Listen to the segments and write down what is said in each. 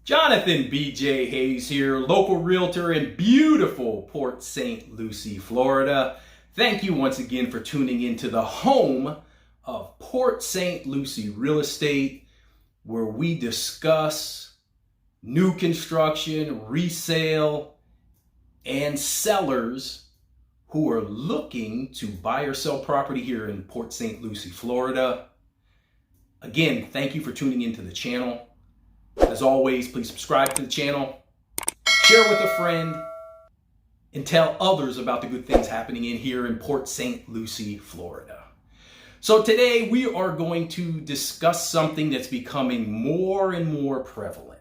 Jonathan B.J. Hayes here, local realtor in beautiful Port St Lucie, Florida. Thank you once again for tuning into the home of Port St Lucie Real Estate, where we discuss new construction, resale, and sellers who are looking to buy or sell property here in Port St Lucie, Florida. Again, thank you for tuning into the channel. As always, please subscribe to the channel, share with a friend, and tell others about the good things happening in here in Port St Lucie, Florida. So today we are going to discuss something that's becoming more and more prevalent.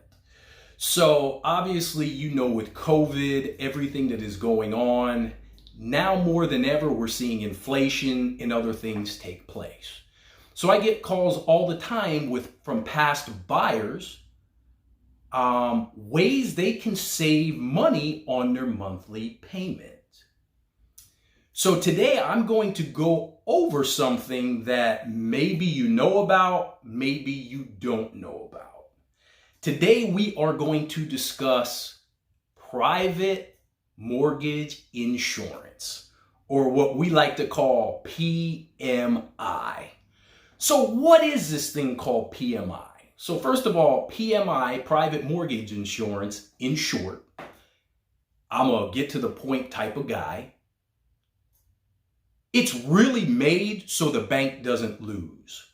So obviously, you know, with COVID, everything that is going on, now more than ever, we're seeing inflation and other things take place. So I get calls all the time from past buyers, ways they can save money on their monthly payment. So today I'm going to go over something that maybe you know about, maybe you don't know about. Today we are going to discuss private mortgage insurance, or what we like to call PMI. So what is this thing called PMI? So first of all, PMI, private mortgage insurance, in short, I'm a get to the point type of guy. It's really made so the bank doesn't lose.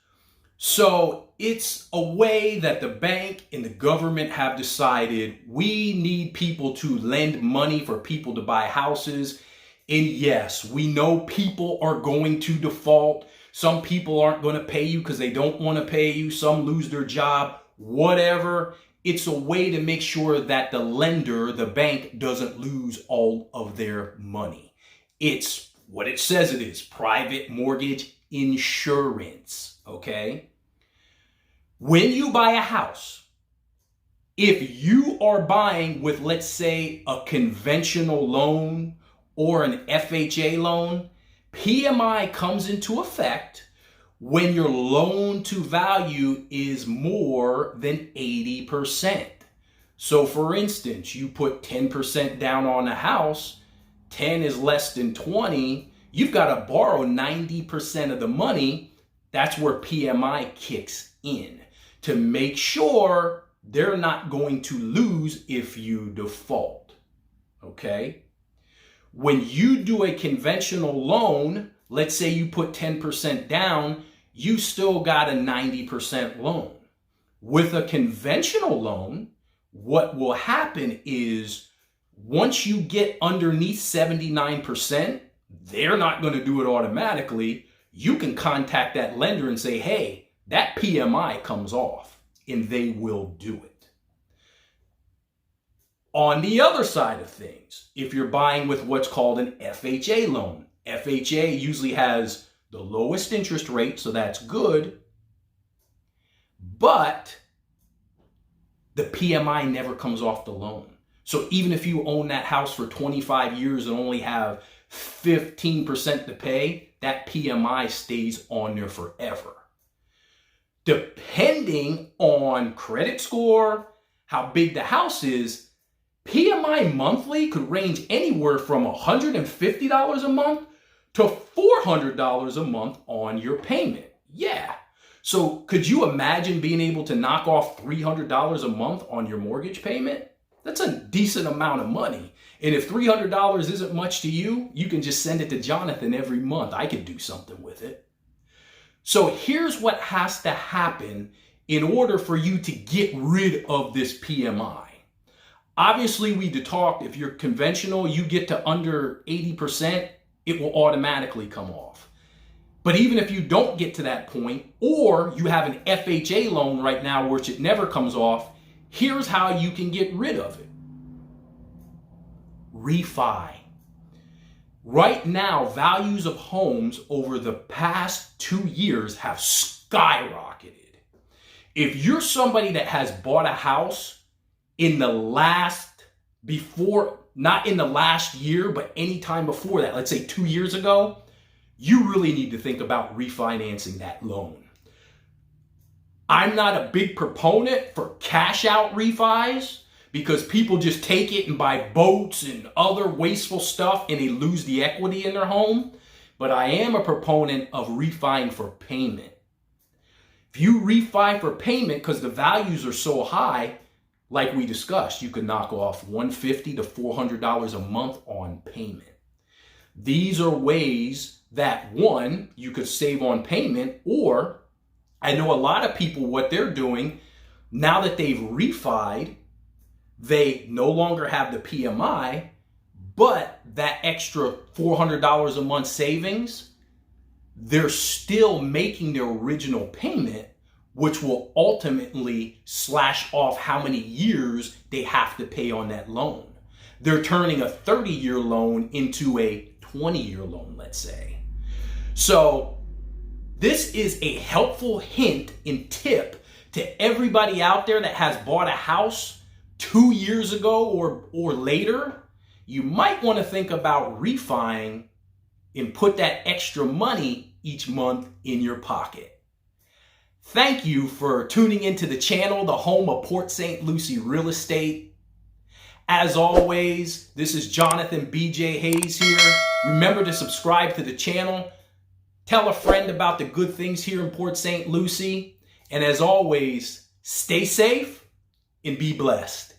So it's a way that the bank and the government have decided we need people to lend money for people to buy houses. And yes, we know people are going to default. Some people aren't going to pay you because they don't want to pay you. Some lose their job, whatever. It's a way to make sure that the lender, the bank, doesn't lose all of their money. It's what it says it is, private mortgage insurance, okay? When you buy a house, if you are buying with, let's say, a conventional loan or an FHA loan, PMI comes into effect when your loan to value is more than 80%. So for instance, you put 10% down on a house, 10 is less than 20, you've got to borrow 90% of the money. That's where PMI kicks in to make sure they're not going to lose if you default, okay? When you do a conventional loan, let's say you put 10% down, you still got a 90% loan. With a conventional loan, what will happen is once you get underneath 79%, they're not going to do it automatically. You can contact that lender and say, hey, that PMI comes off, and they will do it. On the other side of things, if you're buying with what's called an FHA loan, FHA usually has the lowest interest rate, so that's good, but the PMI never comes off the loan. So even if you own that house for 25 years and only have 15% to pay, that PMI stays on there forever. Depending on credit score, how big the house is, PMI monthly could range anywhere from $150 a month to $400 a month on your payment. Yeah. So could you imagine being able to knock off $300 a month on your mortgage payment? That's a decent amount of money. And if $300 isn't much to you, you can just send it to Jonathan every month. I could do something with it. So here's what has to happen in order for you to get rid of this PMI. Obviously, we talked, if you're conventional, you get to under 80%, it will automatically come off. But even if you don't get to that point, or you have an FHA loan right now, which it never comes off, here's how you can get rid of it. Refi. Right now, values of homes over the past 2 years have skyrocketed. If you're somebody that has bought a house in the last, not in the last year, but any time before that, let's say 2 years ago, you really need to think about refinancing that loan. I'm not a big proponent for cash out refis because people just take it and buy boats and other wasteful stuff and they lose the equity in their home. But I am a proponent of refining for payment. If you refi for payment because the values are so high, like we discussed, you can knock off $150 to $400 a month on payment. These are ways that, one, you could save on payment, or I know a lot of people, what they're doing, now that they've refied, they no longer have the PMI, but that extra $400 a month savings, they're still making their original payment, which will ultimately slash off how many years they have to pay on that loan. They're turning a 30-year loan into a 20-year loan, let's say. So this is a helpful hint and tip to everybody out there that has bought a house 2 years ago or later. You might want to think about refining and put that extra money each month in your pocket. Thank you for tuning into the channel, the home of Port St Lucie Real Estate. As always, this is Jonathan BJ Hayes here. Remember to subscribe to the channel. Tell a friend about the good things here in Port St Lucie. And as always, stay safe and be blessed.